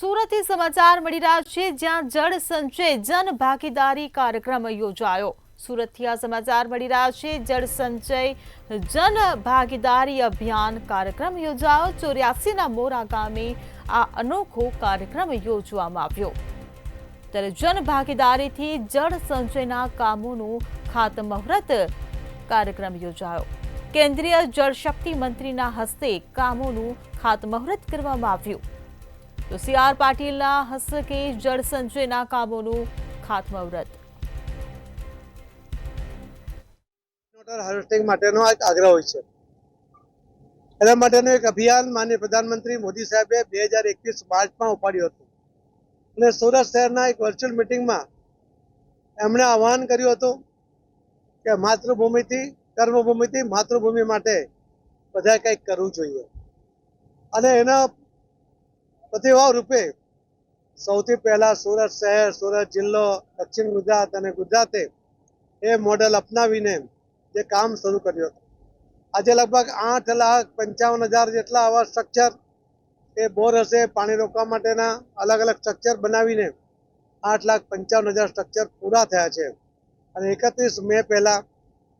સુરતથી સમાચાર મળી રહ્યા છે, જ્યાં જળ સંચય જન ભાગીદારી કાર્યક્રમ યોજાયો। સુરતથી આ સમાચાર મળી રહ્યા છે, જળ સંચય જન ભાગીદારી અભિયાન કાર્યક્રમ યોજાયો। 84ના મોરા ગામે આ અનોખો કાર્યક્રમ યોજવામાં આવ્યો। ત્યારે જન ભાગીદારીથી જળ સંચયના કામોનું ખાતમુહૂર્ત કાર્યક્રમ યોજાયો। કેન્દ્રીય જળશક્તિ મંત્રીના હસ્તે કામોનું ખાતમુહૂર્ત કરવામાં આવ્યું। તો સી.આર. પાટીલના હસ્તે જળ સંચયના કામોનું ખાતમુહૂર્ત। હાર્વેસ્ટિંગ માટેનો એક આગ્રહ હોય છે। એના માટેનું એક અભિયાન માનનીય પ્રધાનમંત્રી મોદી સાહેબે 2021 માર્ચમાં ઉપાડ્યું હતું અને સુરત શહેરના એક વર્ચ્યુઅલ મિટિંગમાં એમણે આહવાન કર્યું હતું કે માતૃભૂમિથી કર્મભૂમિથી માતૃભૂમિ માટે બધાએ કંઈક કરવું જોઈએ અને એના પ્રતિભાવ રૂપે સૌથી પહેલા સુરત શહેર, સુરત જિલ્લો, દક્ષિણ ગુજરાત અને ગુજરાતે એ મોડેલ અપનાવીને જે કામ શરૂ કર્યું હતું। આજે લગભગ 8,55,000 જેટલા આવા સ્ટ્રક્ચર એ બોર હશે, પાણી રોકવા માટેના અલગ અલગ સ્ટ્રક્ચર બનાવીને 8,55,000 સ્ટ્રક્ચર પૂરા થયા છે અને 31 મે પહેલા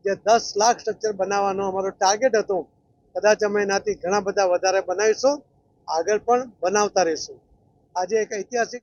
જે 10 લાખ સ્ટ્રક્ચર બનાવવાનો અમારો ટાર્ગેટ હતો, કદાચ અમે એનાથી ઘણા બધા વધારે બનાવીશું, આગળ પણ બનાવતા રહીશું। આજે એક ઐતિહાસિક